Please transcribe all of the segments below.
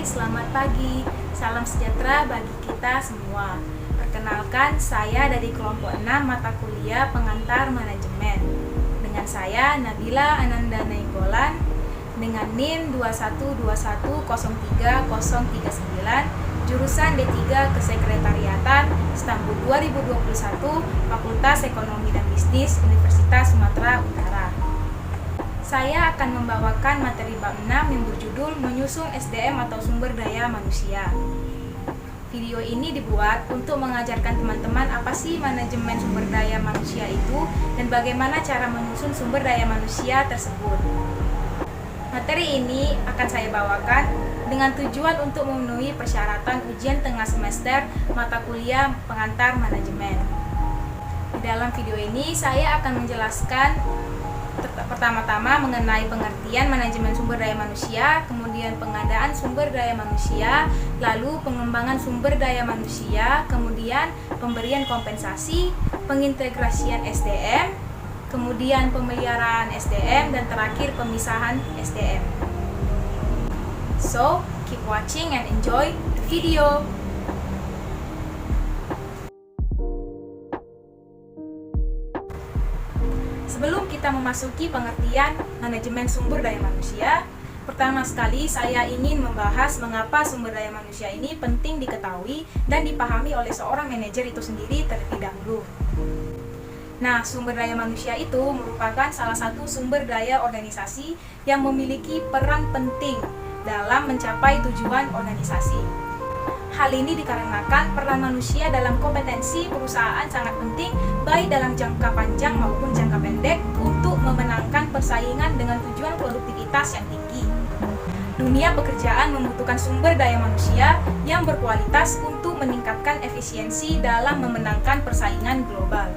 selamat pagi. Salam sejahtera bagi kita semua. Perkenalkan, saya dari kelompok 6 mata kuliah pengantar manajemen. Dengan saya Nabila Ananda Nainggolan dengan NIM 212103039, jurusan D3 Kesekretariatan, Istanbul 2021, Fakultas Ekonomi dan Bisnis, Universitas Sumatera Utara. Saya akan membawakan materi bab 6 yang berjudul Menyusun SDM atau Sumber Daya Manusia. Video ini dibuat untuk mengajarkan teman-teman apa sih manajemen sumber daya manusia itu dan bagaimana cara menyusun sumber daya manusia tersebut. Materi ini akan saya bawakan dengan tujuan untuk memenuhi persyaratan ujian tengah semester mata kuliah pengantar manajemen. Di dalam video ini saya akan menjelaskan pertama-tama mengenai pengertian manajemen sumber daya manusia, kemudian pengadaan sumber daya manusia, lalu pengembangan sumber daya manusia, kemudian pemberian kompensasi, pengintegrasian SDM, kemudian pemeliharaan SDM, dan terakhir pemisahan SDM. So, keep watching and enjoy the video. Sebelum kita memasuki pengertian manajemen sumber daya manusia, pertama sekali saya ingin membahas mengapa sumber daya manusia ini penting diketahui dan dipahami oleh seorang manajer itu sendiri terlebih dahulu. Nah, sumber daya manusia itu merupakan salah satu sumber daya organisasi yang memiliki peran penting dalam mencapai tujuan organisasi. Hal ini dikarenakan peran manusia dalam kompetensi perusahaan sangat penting baik dalam jangka panjang maupun jangka pendek untuk memenangkan persaingan dengan tujuan produktivitas yang tinggi. Dunia pekerjaan membutuhkan sumber daya manusia yang berkualitas untuk meningkatkan efisiensi dalam memenangkan persaingan global.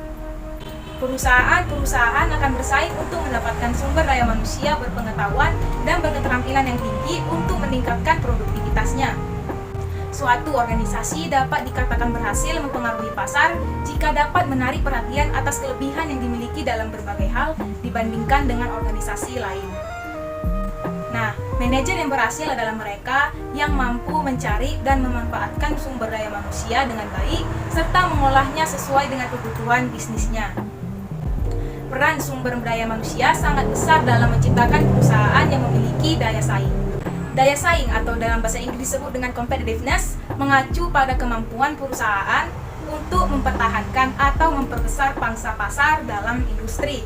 Perusahaan akan bersaing untuk mendapatkan sumber daya manusia berpengetahuan dan berketerampilan yang tinggi untuk meningkatkan produktivitasnya. Suatu organisasi dapat dikatakan berhasil mempengaruhi pasar jika dapat menarik perhatian atas kelebihan yang dimiliki dalam berbagai hal dibandingkan dengan organisasi lain. Nah, manajer yang berhasil adalah mereka yang mampu mencari dan memanfaatkan sumber daya manusia dengan baik serta mengolahnya sesuai dengan kebutuhan bisnisnya. Peran sumber daya manusia sangat besar dalam menciptakan perusahaan yang memiliki daya saing. Daya saing atau dalam bahasa Inggris disebut dengan competitiveness mengacu pada kemampuan perusahaan untuk mempertahankan atau memperbesar pangsa pasar dalam industri.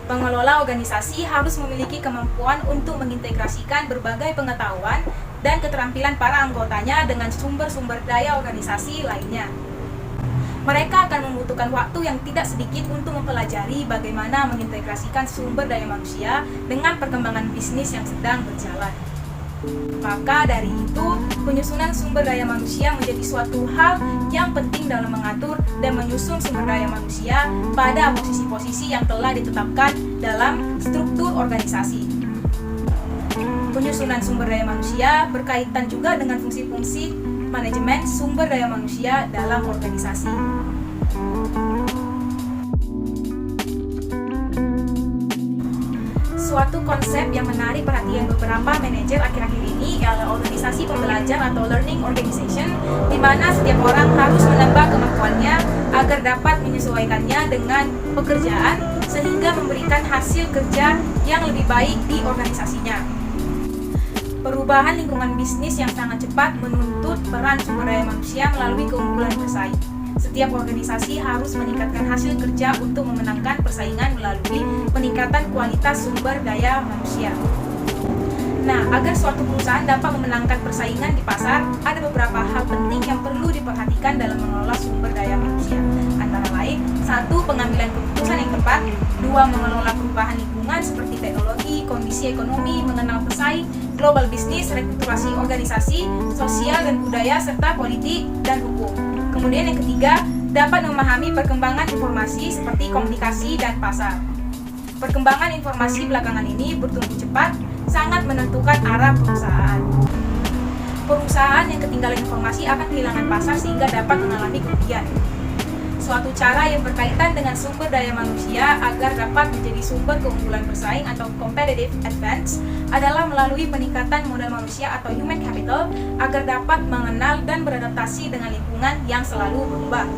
Pengelola organisasi harus memiliki kemampuan untuk mengintegrasikan berbagai pengetahuan dan keterampilan para anggotanya dengan sumber-sumber daya organisasi lainnya. Mereka akan membutuhkan waktu yang tidak sedikit untuk mempelajari bagaimana mengintegrasikan sumber daya manusia dengan perkembangan bisnis yang sedang berjalan. Maka dari itu, penyusunan sumber daya manusia menjadi suatu hal yang penting dalam mengatur dan menyusun sumber daya manusia pada posisi-posisi yang telah ditetapkan dalam struktur organisasi. Penyusunan sumber daya manusia berkaitan juga dengan fungsi-fungsi manajemen sumber daya manusia dalam organisasi. Suatu konsep yang menarik perhatian beberapa manajer akhir-akhir ini adalah organisasi pembelajar atau learning organization, di mana setiap orang harus menambah kemampuannya agar dapat menyesuaikannya dengan pekerjaan sehingga memberikan hasil kerja yang lebih baik di organisasinya. Perubahan lingkungan bisnis yang sangat cepat menuntut peran sumber daya manusia melalui keunggulan bersaing. Setiap organisasi harus meningkatkan hasil kerja untuk memenangkan persaingan melalui peningkatan kualitas sumber daya manusia. Nah, agar suatu perusahaan dapat memenangkan persaingan di pasar, ada beberapa hal penting yang perlu diperhatikan dalam mengelola sumber daya manusia. Antara lain, 1. Pengambilan keputusan yang tepat. 2. Mengelola perubahan lingkungan seperti teknologi, kondisi ekonomi, mengenal pesaing, global bisnis, restrukturasi organisasi, sosial dan budaya, serta politik dan hukum. Kemudian yang ketiga, dapat memahami perkembangan informasi seperti komunikasi dan pasar. Perkembangan informasi belakangan ini bertumbuh cepat, sangat menentukan arah perusahaan. Perusahaan yang ketinggalan informasi akan kehilangan pasar sehingga dapat mengalami kerugian. Suatu cara yang berkaitan dengan sumber daya manusia agar dapat menjadi sumber keunggulan bersaing atau competitive advantage adalah melalui peningkatan modal manusia atau human capital agar dapat mengenal dan beradaptasi dengan lingkungan yang selalu berubah.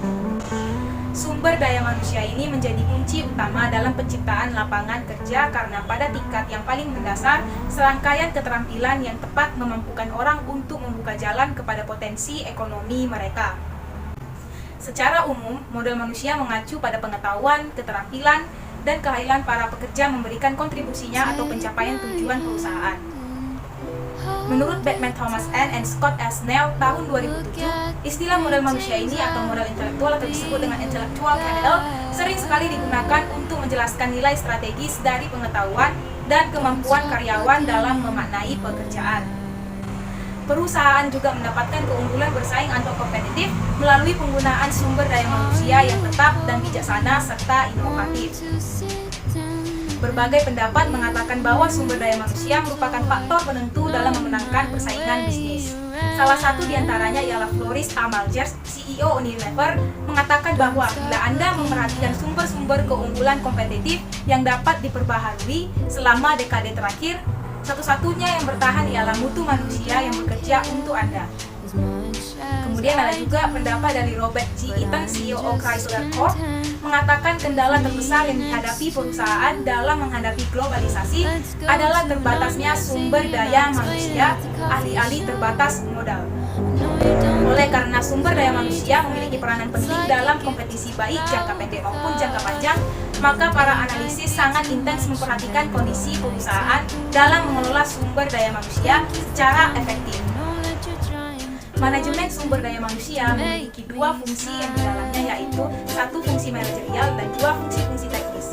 Sumber daya manusia ini menjadi kunci utama dalam penciptaan lapangan kerja karena pada tingkat yang paling mendasar, serangkaian keterampilan yang tepat memampukan orang untuk membuka jalan kepada potensi ekonomi mereka. Secara umum, modal manusia mengacu pada pengetahuan, keterampilan, dan keahlian para pekerja memberikan kontribusinya atau pencapaian tujuan perusahaan. Menurut Batman Thomas N. and Scott S. Snell tahun 2007, istilah modal manusia ini atau modal intelektual atau disebut dengan intellectual capital sering sekali digunakan untuk menjelaskan nilai strategis dari pengetahuan dan kemampuan karyawan dalam memaknai pekerjaan. Perusahaan juga mendapatkan keunggulan bersaing atau kompetitif melalui penggunaan sumber daya manusia yang tetap dan bijaksana serta inovatif. Berbagai pendapat mengatakan bahwa sumber daya manusia merupakan faktor penentu dalam memenangkan persaingan bisnis. Salah satu diantaranya ialah Floris A. Malgers, CEO Unilever, mengatakan bahwa bila Anda memperhatikan sumber-sumber keunggulan kompetitif yang dapat diperbaharui selama dekade terakhir, satu-satunya yang bertahan ialah mutu manusia yang bekerja untuk Anda. Kemudian ada juga pendapat dari Robert G. Eaton, CEO Chrysler Corp, mengatakan kendala terbesar yang dihadapi perusahaan dalam menghadapi globalisasi adalah terbatasnya sumber daya manusia, ahli-ahli terbatas modal. Oleh karena sumber daya manusia memiliki peranan penting dalam kompetisi baik jangka pendek maupun jangka panjang, maka para analisis sangat intens memperhatikan kondisi perusahaan dalam mengelola sumber daya manusia secara efektif. Manajemen sumber daya manusia memiliki dua fungsi yang di dalamnya, yaitu satu fungsi manajerial dan dua fungsi teknis.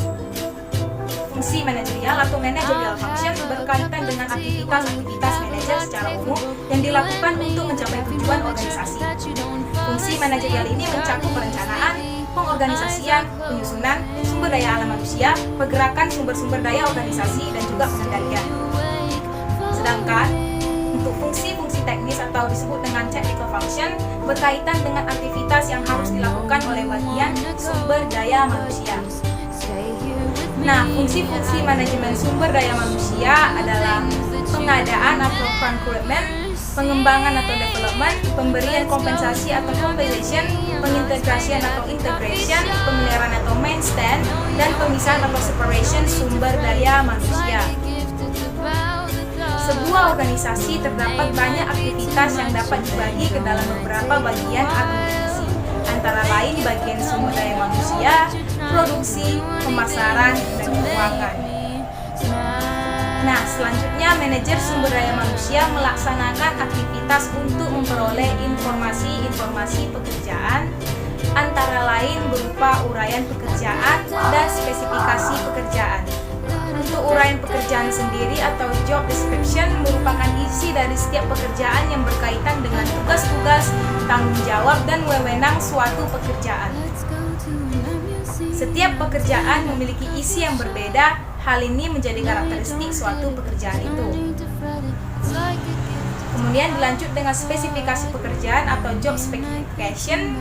Fungsi manajerial atau managerial function berkaitan dengan aktivitas-aktivitas manajer secara umum yang dilakukan untuk mencapai tujuan organisasi. Fungsi manajerial ini mencakup perencanaan, pengorganisasian, penyusunan, sumber daya alam manusia, pergerakan sumber-sumber daya organisasi, dan juga pengendalian. Sedangkan untuk fungsi-fungsi teknis atau disebut dengan technical function berkaitan dengan aktivitas yang harus dilakukan oleh bagian sumber daya manusia. Nah, fungsi-fungsi manajemen sumber daya manusia adalah pengadaan atau recruitment, pengembangan atau development, pemberian kompensasi atau compensation, pengintegrasian atau integration, pemeliharaan atau maintenance, dan pemisahan atau separation sumber daya manusia. Sebuah organisasi terdapat banyak aktivitas yang dapat dibagi ke dalam beberapa bagian administrasi, antara lain bagian sumber daya manusia, produksi, pemasaran, dan keuangan. Nah, selanjutnya manajer sumber daya manusia melaksanakan aktivitas untuk memperoleh informasi-informasi pekerjaan, antara lain berupa uraian pekerjaan dan spesifikasi pekerjaan. Untuk uraian pekerjaan sendiri atau job description merupakan isi dari setiap pekerjaan yang berkaitan dengan tugas-tugas, tanggung jawab, dan wewenang suatu pekerjaan. Setiap pekerjaan memiliki isi yang berbeda, hal ini menjadi karakteristik suatu pekerjaan itu. Kemudian dilanjut dengan spesifikasi pekerjaan atau job specification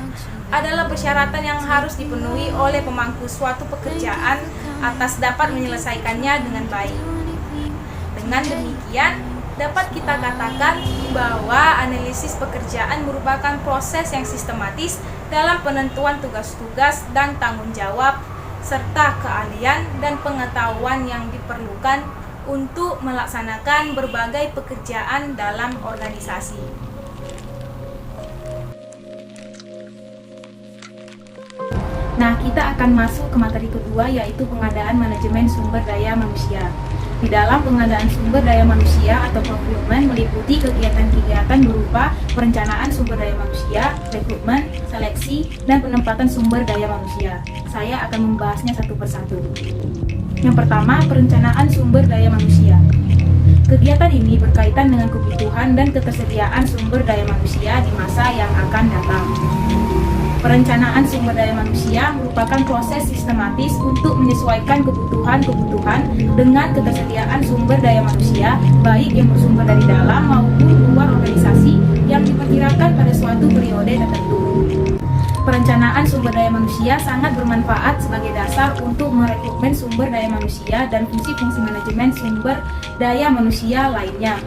adalah persyaratan yang harus dipenuhi oleh pemangku suatu pekerjaan atas dapat menyelesaikannya dengan baik. Dengan demikian, dapat kita katakan bahwa analisis pekerjaan merupakan proses yang sistematis dalam penentuan tugas-tugas dan tanggung jawab, serta keahlian dan pengetahuan yang diperlukan untuk melaksanakan berbagai pekerjaan dalam organisasi. Nah, kita akan masuk ke materi kedua, yaitu pengadaan manajemen sumber daya manusia. Di dalam pengadaan sumber daya manusia atau procurement meliputi kegiatan-kegiatan berupa perencanaan sumber daya manusia, rekrutmen, seleksi, dan penempatan sumber daya manusia. Saya akan membahasnya satu persatu. Yang pertama, perencanaan sumber daya manusia. Kegiatan ini berkaitan dengan kebutuhan dan ketersediaan sumber daya manusia di masa yang akan datang. Perencanaan sumber daya manusia merupakan proses sistematis untuk menyesuaikan kebutuhan-kebutuhan dengan ketersediaan sumber daya manusia, baik yang bersumber dari dalam maupun luar organisasi yang diperkirakan pada suatu periode tertentu. Perencanaan sumber daya manusia sangat bermanfaat sebagai dasar untuk merekrutmen sumber daya manusia dan fungsi-fungsi manajemen sumber daya manusia lainnya.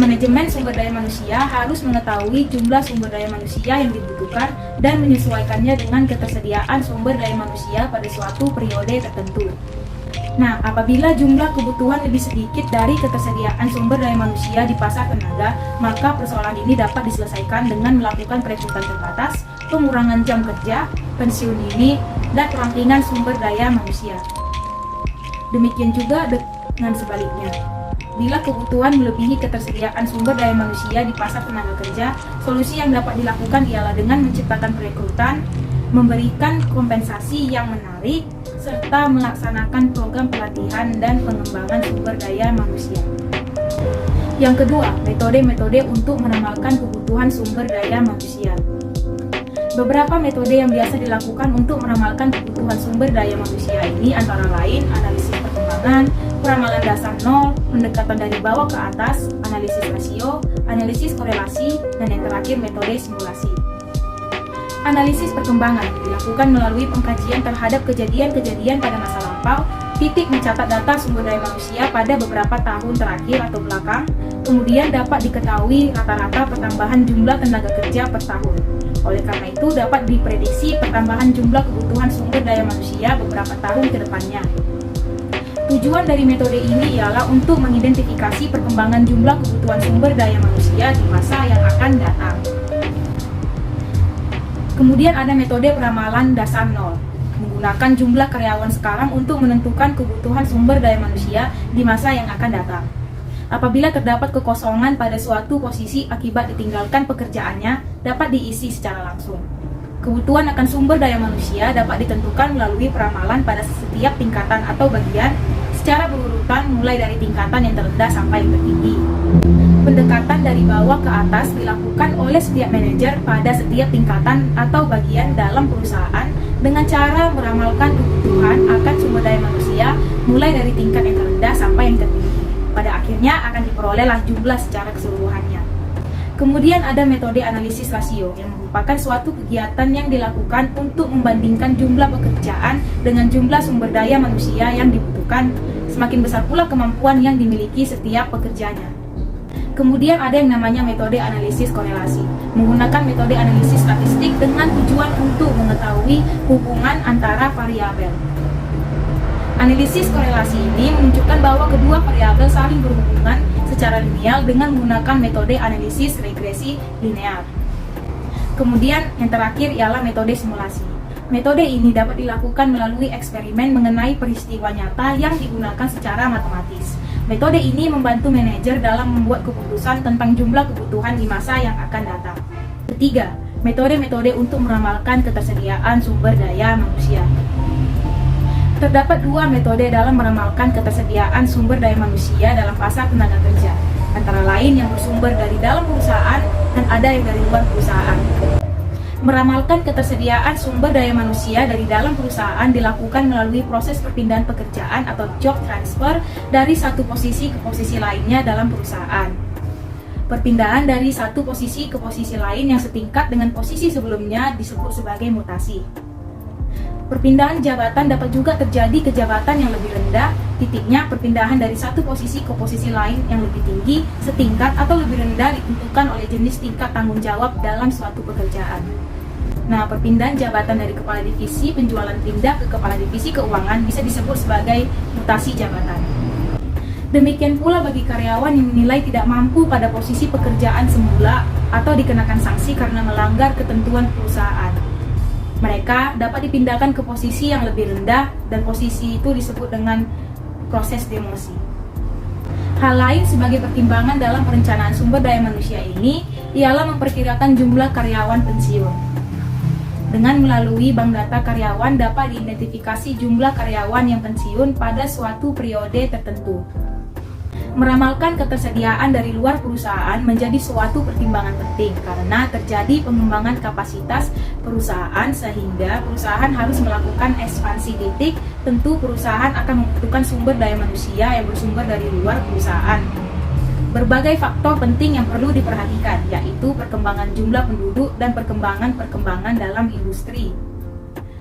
Manajemen sumber daya manusia harus mengetahui jumlah sumber daya manusia yang dibutuhkan dan menyesuaikannya dengan ketersediaan sumber daya manusia pada suatu periode tertentu. Nah, apabila jumlah kebutuhan lebih sedikit dari ketersediaan sumber daya manusia di pasar tenaga, maka persoalan ini dapat diselesaikan dengan melakukan perekrutan terbatas, pengurangan jam kerja, pensiun dini, dan perampingan sumber daya manusia. Demikian juga dengan sebaliknya. Bila kebutuhan melebihi ketersediaan sumber daya manusia di pasar tenaga kerja, solusi yang dapat dilakukan ialah dengan menciptakan perekrutan, memberikan kompensasi yang menarik, serta melaksanakan program pelatihan dan pengembangan sumber daya manusia. Yang kedua, metode-metode untuk meramalkan kebutuhan sumber daya manusia. Beberapa metode yang biasa dilakukan untuk meramalkan kebutuhan sumber daya manusia ini antara lain analisis perkembangan, peramalan dasar nol, pendekatan dari bawah ke atas, analisis rasio, analisis korelasi, dan yang terakhir metode simulasi. Analisis perkembangan dilakukan melalui pengkajian terhadap kejadian-kejadian pada masa lampau, titik mencatat data sumber daya manusia pada beberapa tahun terakhir atau belakang, kemudian dapat diketahui rata-rata pertambahan jumlah tenaga kerja per tahun. Oleh karena itu, dapat diprediksi pertambahan jumlah kebutuhan sumber daya manusia beberapa tahun ke depannya. Tujuan dari metode ini ialah untuk mengidentifikasi perkembangan jumlah kebutuhan sumber daya manusia di masa yang akan datang. Kemudian ada metode peramalan dasar nol, menggunakan jumlah karyawan sekarang untuk menentukan kebutuhan sumber daya manusia di masa yang akan datang. Apabila terdapat kekosongan pada suatu posisi akibat ditinggalkan pekerjaannya, dapat diisi secara langsung. Kebutuhan akan sumber daya manusia dapat ditentukan melalui peramalan pada setiap tingkatan atau bagian secara berurutan mulai dari tingkatan yang terendah sampai yang tertinggi. Pendekatan dari bawah ke atas dilakukan oleh setiap manajer pada setiap tingkatan atau bagian dalam perusahaan dengan cara meramalkan kebutuhan akan sumber daya manusia mulai dari tingkat yang terendah sampai yang tertinggi. Pada akhirnya akan diperolehlah jumlah secara keseluruhannya. Kemudian ada metode analisis rasio yang merupakan suatu kegiatan yang dilakukan untuk membandingkan jumlah pekerjaan dengan jumlah sumber daya manusia yang dibutuhkan. Semakin besar pula kemampuan yang dimiliki setiap pekerjanya. Kemudian ada yang namanya metode analisis korelasi, menggunakan metode analisis statistik dengan tujuan untuk mengetahui hubungan antara variabel. Analisis korelasi ini menunjukkan bahwa kedua variabel saling berhubungan secara linear dengan menggunakan metode analisis regresi linear. Kemudian yang terakhir ialah metode simulasi. Metode ini dapat dilakukan melalui eksperimen mengenai peristiwa nyata yang digunakan secara matematis. Metode ini membantu manajer dalam membuat keputusan tentang jumlah kebutuhan di masa yang akan datang. Ketiga, metode-metode untuk meramalkan ketersediaan sumber daya manusia. Terdapat dua metode dalam meramalkan ketersediaan sumber daya manusia dalam pasar tenaga kerja, antara lain yang bersumber dari dalam perusahaan dan ada yang dari luar perusahaan. Meramalkan ketersediaan sumber daya manusia dari dalam perusahaan dilakukan melalui proses perpindahan pekerjaan atau job transfer dari satu posisi ke posisi lainnya dalam perusahaan. Perpindahan dari satu posisi ke posisi lain yang setingkat dengan posisi sebelumnya disebut sebagai mutasi. Perpindahan jabatan dapat juga terjadi ke jabatan yang lebih rendah, titiknya perpindahan dari satu posisi ke posisi lain yang lebih tinggi, setingkat atau lebih rendah ditentukan oleh jenis tingkat tanggung jawab dalam suatu pekerjaan. Nah, perpindahan jabatan dari kepala divisi penjualan pindah ke kepala divisi keuangan bisa disebut sebagai mutasi jabatan. Demikian pula bagi karyawan yang dinilai tidak mampu pada posisi pekerjaan semula atau dikenakan sanksi karena melanggar ketentuan perusahaan. Mereka dapat dipindahkan ke posisi yang lebih rendah dan posisi itu disebut dengan proses demosi. Hal lain sebagai pertimbangan dalam perencanaan sumber daya manusia ini ialah memperkirakan jumlah karyawan pensiun. Dengan melalui bank data karyawan dapat diidentifikasi jumlah karyawan yang pensiun pada suatu periode tertentu. Meramalkan ketersediaan dari luar perusahaan menjadi suatu pertimbangan penting karena terjadi pengembangan kapasitas perusahaan sehingga perusahaan harus melakukan ekspansi titik. Tentu perusahaan akan membutuhkan sumber daya manusia yang bersumber dari luar perusahaan. berbagai faktor penting yang perlu diperhatikan, yaitu perkembangan jumlah penduduk dan perkembangan dalam industri.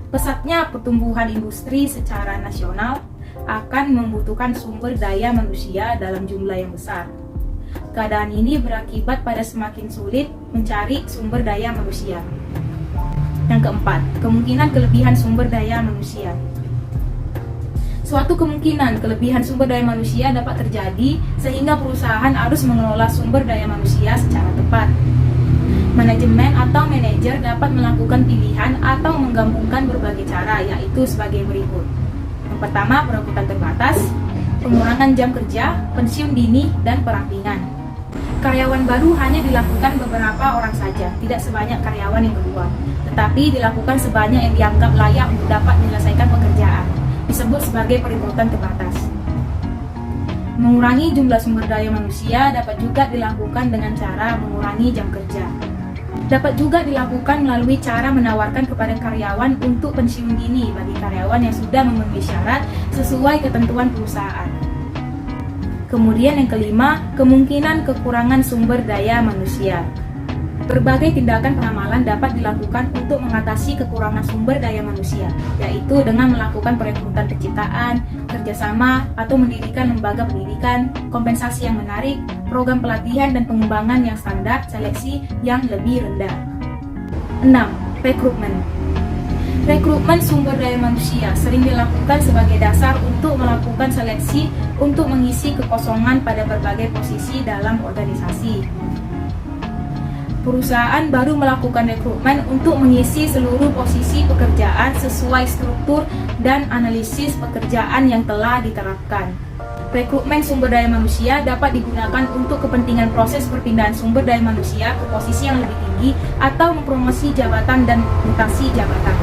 Pesatnya pertumbuhan industri secara nasional akan membutuhkan sumber daya manusia dalam jumlah yang besar. Keadaan ini berakibat pada semakin sulit mencari sumber daya manusia. Yang keempat, kemungkinan kelebihan sumber daya manusia. Suatu kemungkinan kelebihan sumber daya manusia dapat terjadi sehingga perusahaan harus mengelola sumber daya manusia secara tepat. Manajemen atau manajer dapat melakukan pilihan atau menggabungkan berbagai cara, yaitu sebagai berikut. Yang pertama, perekrutan terbatas, pengurangan jam kerja, pensiun dini, dan perampingan. Karyawan baru hanya dilakukan beberapa orang saja, tidak sebanyak karyawan yang kedua, tetapi dilakukan sebanyak yang dianggap layak untuk dapat menyelesaikan pekerjaan, disebut sebagai perekrutan terbatas. Mengurangi jumlah sumber daya manusia dapat juga dilakukan dengan cara mengurangi jam kerja. Dapat juga dilakukan melalui cara menawarkan kepada karyawan untuk pensiun dini bagi karyawan yang sudah memenuhi syarat sesuai ketentuan perusahaan. Kemudian yang kelima, kemungkinan kekurangan sumber daya manusia. Berbagai tindakan pengamalan dapat dilakukan untuk mengatasi kekurangan sumber daya manusia, yaitu dengan melakukan perekrutan penciptaan, kerjasama, atau mendirikan lembaga pendidikan, kompensasi yang menarik, program pelatihan dan pengembangan yang standar, seleksi yang lebih rendah. 6. Rekrutmen. Rekrutmen sumber daya manusia sering dilakukan sebagai dasar untuk melakukan seleksi untuk mengisi kekosongan pada berbagai posisi dalam organisasi. Perusahaan baru melakukan rekrutmen untuk mengisi seluruh posisi pekerjaan sesuai struktur dan analisis pekerjaan yang telah diterapkan. Rekrutmen sumber daya manusia dapat digunakan untuk kepentingan proses perpindahan sumber daya manusia ke posisi yang lebih tinggi atau mempromosi jabatan dan mutasi jabatan.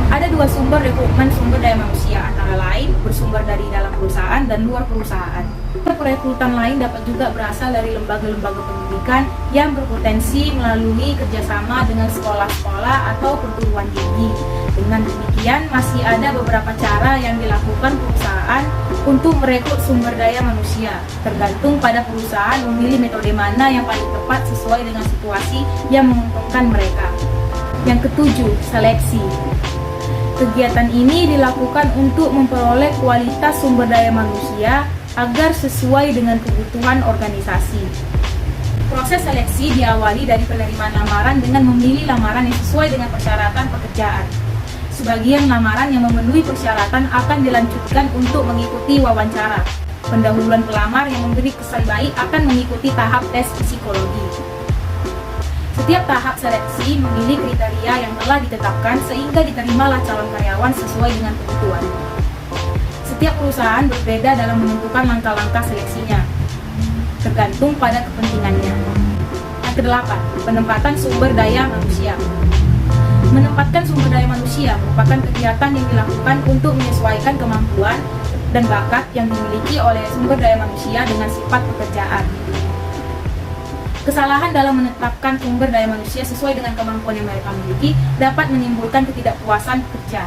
Ada dua sumber rekrutmen sumber daya manusia, antara lain bersumber dari dalam perusahaan dan luar perusahaan. Perekrutan lain dapat juga berasal dari lembaga-lembaga pendidikan yang berpotensi melalui kerjasama dengan sekolah-sekolah atau perguruan tinggi. Dengan demikian, masih ada beberapa cara yang dilakukan perusahaan untuk merekrut sumber daya manusia, tergantung pada perusahaan memilih metode mana yang paling tepat sesuai dengan situasi yang menguntungkan mereka. Yang ketujuh, seleksi. Kegiatan ini dilakukan untuk memperoleh kualitas sumber daya manusia agar sesuai dengan kebutuhan organisasi. Proses seleksi diawali dari penerimaan lamaran dengan memilih lamaran yang sesuai dengan persyaratan pekerjaan. Sebagian lamaran yang memenuhi persyaratan akan dilanjutkan untuk mengikuti wawancara. Pendahuluan pelamar yang memberi kesan baik akan mengikuti tahap tes psikologi. Setiap tahap seleksi memilih kriteria yang telah ditetapkan sehingga diterimalah calon karyawan sesuai dengan kebutuhan. Setiap perusahaan berbeda dalam menentukan langkah-langkah seleksinya, tergantung pada kepentingannya. Yang kedelapan, penempatan sumber daya manusia. Menempatkan sumber daya manusia merupakan kegiatan yang dilakukan untuk menyesuaikan kemampuan dan bakat yang dimiliki oleh sumber daya manusia dengan sifat pekerjaan. Kesalahan dalam menetapkan sumber daya manusia sesuai dengan kemampuan yang mereka miliki dapat menimbulkan ketidakpuasan kerja.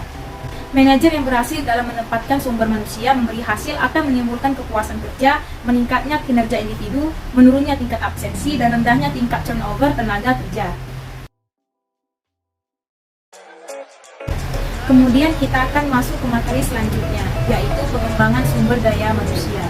Manajer yang berhasil dalam menempatkan sumber manusia memberi hasil akan menimbulkan kepuasan kerja, meningkatnya kinerja individu, menurunnya tingkat absensi, dan rendahnya tingkat turnover tenaga kerja. Kemudian kita akan masuk ke materi selanjutnya, yaitu pengembangan sumber daya manusia.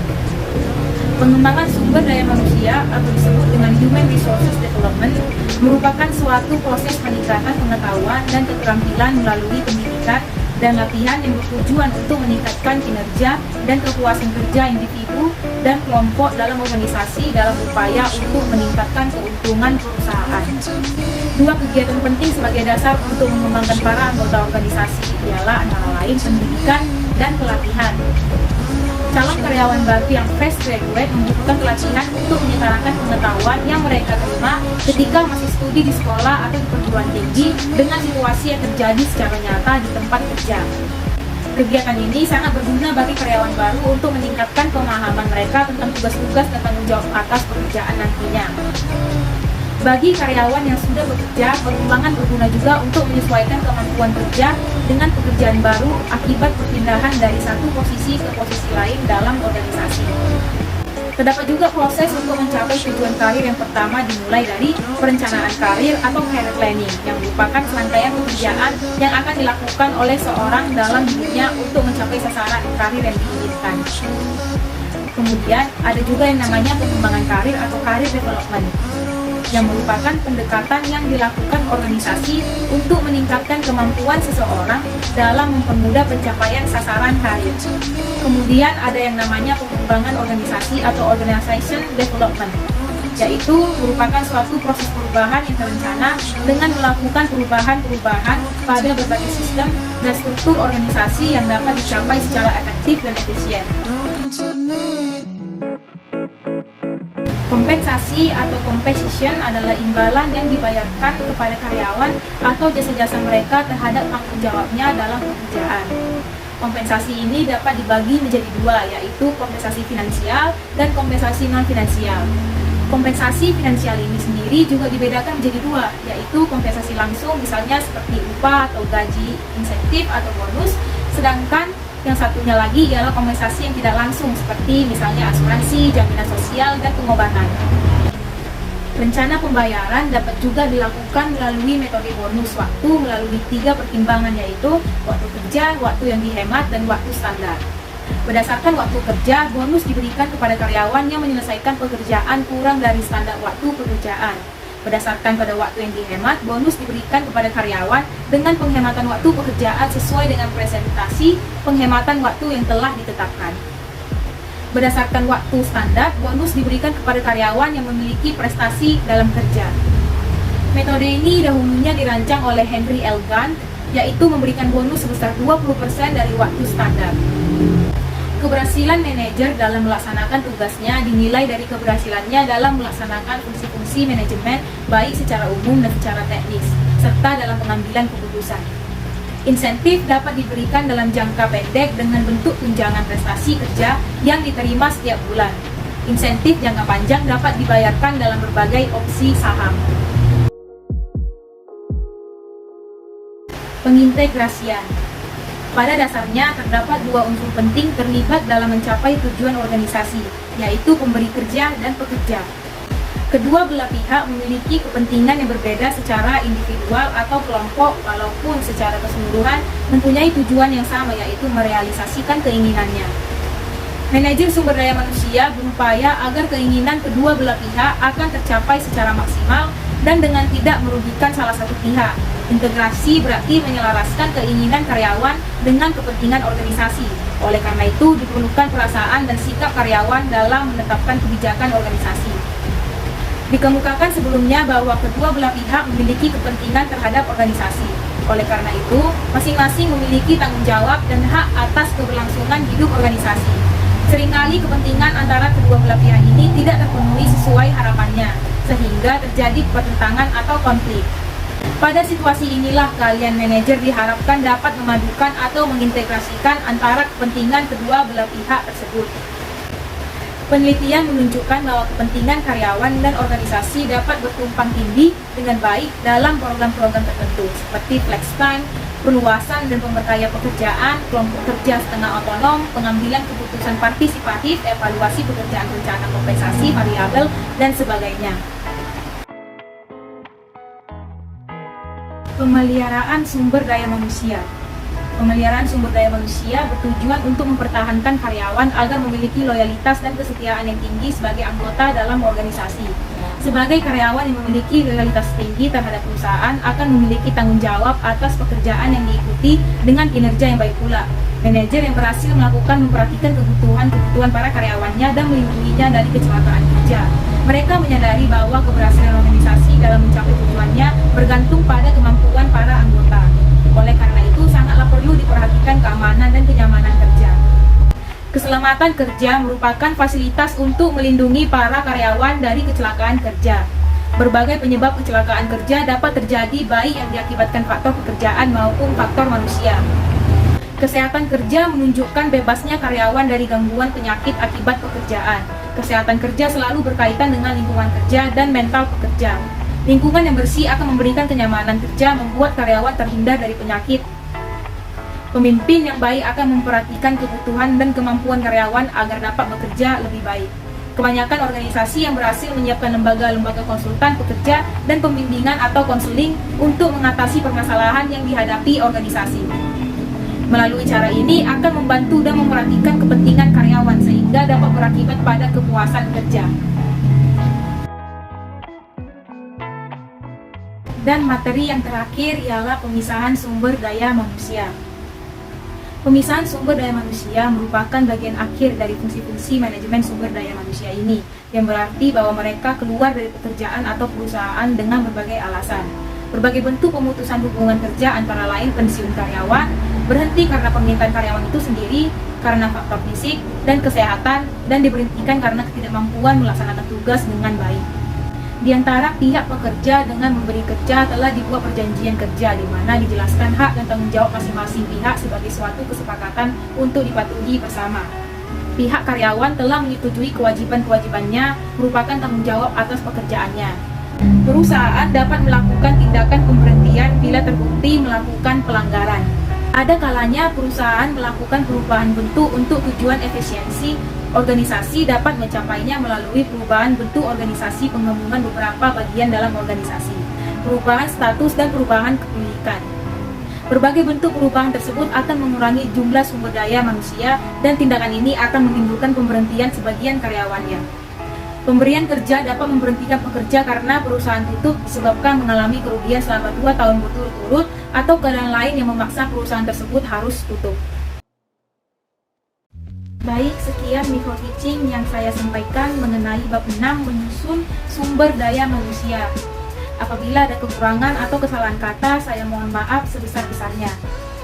Pengembangan sumber daya manusia atau disebut dengan Human Resources Development merupakan suatu proses peningkatan pengetahuan dan keterampilan melalui pendidikan dan latihan yang bertujuan untuk meningkatkan kinerja dan kepuasan kerja individu dan kelompok dalam organisasi dalam upaya untuk meningkatkan keuntungan perusahaan. Dua kegiatan penting sebagai dasar untuk mengembangkan para anggota organisasi ialah antara lain pendidikan dan pelatihan. Calon karyawan baru yang fresh graduate membutuhkan pelatihan untuk menyetarakan pengetahuan yang mereka terima ketika masih studi di sekolah atau di perguruan tinggi dengan situasi yang terjadi secara nyata di tempat kerja. Kegiatan ini sangat berguna bagi karyawan baru untuk meningkatkan pemahaman mereka tentang tugas-tugas dan tanggung jawab atas pekerjaan nantinya. Bagi karyawan yang sudah bekerja, pengembangan berguna juga untuk menyesuaikan kemampuan kerja dengan pekerjaan baru akibat perpindahan dari satu posisi ke posisi lain dalam organisasi. Terdapat juga proses untuk mencapai tujuan karir yang pertama dimulai dari perencanaan karir atau career planning yang merupakan serangkaian pekerjaan yang akan dilakukan oleh seorang dalam hidupnya untuk mencapai sasaran karir yang diinginkan. Kemudian ada juga yang namanya pengembangan karir atau career development yang merupakan pendekatan yang dilakukan organisasi untuk meningkatkan kemampuan seseorang dalam mempermudah pencapaian sasaran karir. Kemudian ada yang namanya pengembangan organisasi atau organization development, yaitu merupakan suatu proses perubahan yang terencana dengan melakukan perubahan-perubahan pada berbagai sistem dan struktur organisasi yang dapat dicapai secara efektif dan efisien. Kompensasi atau compensation adalah imbalan yang dibayarkan kepada karyawan atau jasa-jasa mereka terhadap tanggung jawabnya dalam pekerjaan. Kompensasi ini dapat dibagi menjadi dua, yaitu kompensasi finansial dan kompensasi non-finansial. Kompensasi finansial ini sendiri juga dibedakan menjadi dua, yaitu kompensasi langsung misalnya seperti upah atau gaji, insentif atau bonus, sedangkan yang satunya lagi ialah kompensasi yang tidak langsung seperti misalnya asuransi, jaminan sosial, dan pengobatan. Rencana pembayaran dapat juga dilakukan melalui metode bonus waktu melalui 3 pertimbangan, yaitu waktu kerja, waktu yang dihemat, dan waktu standar. Berdasarkan waktu kerja, bonus diberikan kepada karyawan yang menyelesaikan pekerjaan kurang dari standar waktu pekerjaan. Berdasarkan pada waktu yang dihemat, bonus diberikan kepada karyawan dengan penghematan waktu pekerjaan sesuai dengan presentasi penghematan waktu yang telah ditetapkan. Berdasarkan waktu standar, bonus diberikan kepada karyawan yang memiliki prestasi dalam kerja. Metode ini dahulunya dirancang oleh Henry L. Gantt, yaitu memberikan bonus sebesar 20% dari waktu standar. Keberhasilan manajer dalam melaksanakan tugasnya dinilai dari keberhasilannya dalam melaksanakan fungsi-fungsi manajemen baik secara umum dan secara teknis, serta dalam pengambilan keputusan. Insentif dapat diberikan dalam jangka pendek dengan bentuk tunjangan prestasi kerja yang diterima setiap bulan. Insentif jangka panjang dapat dibayarkan dalam berbagai opsi saham. Pengintegrasian. Pada dasarnya, terdapat dua unsur penting terlibat dalam mencapai tujuan organisasi, yaitu pemberi kerja dan pekerja. Kedua belah pihak memiliki kepentingan yang berbeda secara individual atau kelompok, walaupun secara keseluruhan mempunyai tujuan yang sama, yaitu merealisasikan keinginannya. Manajer sumber daya manusia berupaya agar keinginan kedua belah pihak akan tercapai secara maksimal dan dengan tidak merugikan salah satu pihak. Integrasi berarti menyelaraskan keinginan karyawan dengan kepentingan organisasi. Oleh karena itu, diperlukan perasaan dan sikap karyawan dalam menetapkan kebijakan organisasi. Dikemukakan sebelumnya bahwa kedua belah pihak memiliki kepentingan terhadap organisasi. Oleh karena itu, masing-masing memiliki tanggung jawab dan hak atas keberlangsungan hidup organisasi. Seringkali kepentingan antara kedua belah pihak ini tidak terpenuhi sesuai harapannya, sehingga terjadi pertentangan atau konflik. Pada situasi inilah kalian manajer diharapkan dapat memadukan atau mengintegrasikan antara kepentingan kedua belah pihak tersebut. Penelitian menunjukkan bahwa kepentingan karyawan dan organisasi dapat bertumpang tindih dengan baik dalam program-program tertentu seperti flex time, perluasan dan pemberkaya pekerjaan, kelompok kerja setengah otonom, pengambilan keputusan partisipatif, evaluasi pekerjaan rencana kompensasi variabel, dan sebagainya. Pemeliharaan sumber daya manusia. Pemeliharaan sumber daya manusia bertujuan untuk mempertahankan karyawan agar memiliki loyalitas dan kesetiaan yang tinggi sebagai anggota dalam organisasi. Sebagai karyawan yang memiliki loyalitas tinggi terhadap perusahaan akan memiliki tanggung jawab atas pekerjaan yang diikuti dengan kinerja yang baik pula. Manajer yang berhasil melakukan memperhatikan kebutuhan para karyawannya dan melindunginya dari kecelakaan kerja. Mereka menyadari bahwa keberhasilan organisasi dalam mencapai tujuannya bergantung pada kemampuan para anggota. Oleh karena itu, sangatlah perlu diperhatikan keamanan dan kenyamanan kerja. Keselamatan kerja merupakan fasilitas untuk melindungi para karyawan dari kecelakaan kerja. Berbagai penyebab kecelakaan kerja dapat terjadi baik yang diakibatkan faktor pekerjaan maupun faktor manusia. Kesehatan kerja menunjukkan bebasnya karyawan dari gangguan penyakit akibat pekerjaan. Kesehatan kerja selalu berkaitan dengan lingkungan kerja dan mental pekerja. Lingkungan yang bersih akan memberikan kenyamanan kerja, membuat karyawan terhindar dari penyakit. Pemimpin yang baik akan memperhatikan kebutuhan dan kemampuan karyawan agar dapat bekerja lebih baik. Kebanyakan organisasi yang berhasil menyiapkan lembaga-lembaga konsultan pekerja dan pembimbingan atau konseling untuk mengatasi permasalahan yang dihadapi organisasi. Melalui cara ini akan membantu dan memperhatikan kepentingan karyawan sehingga dapat berakibat pada kepuasan kerja. Dan materi yang terakhir ialah pemisahan sumber daya manusia. Pemisahan sumber daya manusia merupakan bagian akhir dari fungsi-fungsi manajemen sumber daya manusia ini, yang berarti bahwa mereka keluar dari pekerjaan atau perusahaan dengan berbagai alasan. Berbagai bentuk pemutusan hubungan kerja antara lain pensiun karyawan, berhenti karena permintaan karyawan itu sendiri, karena faktor fisik dan kesehatan, dan diberhentikan karena ketidakmampuan melaksanakan tugas dengan baik. Di antara pihak pekerja dengan memberi kerja telah dibuat perjanjian kerja di mana dijelaskan hak dan tanggung jawab masing-masing pihak sebagai suatu kesepakatan untuk dipatuhi bersama. Pihak karyawan telah menyetujui kewajiban-kewajibannya merupakan tanggung jawab atas pekerjaannya. Perusahaan dapat melakukan tindakan pemberhentian bila terbukti melakukan pelanggaran. Ada kalanya perusahaan melakukan perubahan bentuk untuk tujuan efisiensi. Organisasi dapat mencapainya melalui perubahan bentuk organisasi penggabungan beberapa bagian dalam organisasi, perubahan status dan perubahan kepemilikan. Berbagai bentuk perubahan tersebut akan mengurangi jumlah sumber daya manusia dan tindakan ini akan menimbulkan pemberhentian sebagian karyawannya. Pemberian kerja dapat memberhentikan pekerja karena perusahaan tutup disebabkan mengalami kerugian selama 2 tahun berturut-turut atau keadaan lain yang memaksa perusahaan tersebut harus tutup. Baik, sekian micro teaching yang saya sampaikan mengenai bab 6 menyusun sumber daya manusia. Apabila ada kekurangan atau kesalahan kata, saya mohon maaf sebesar-besarnya.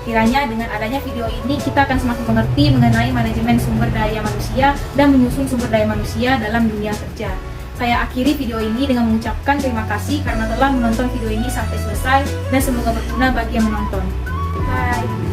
Kiranya dengan adanya video ini kita akan semakin mengerti mengenai manajemen sumber daya manusia dan menyusun sumber daya manusia dalam dunia kerja. Saya akhiri video ini dengan mengucapkan terima kasih karena telah menonton video ini sampai selesai dan semoga berguna bagi yang menonton. Bye.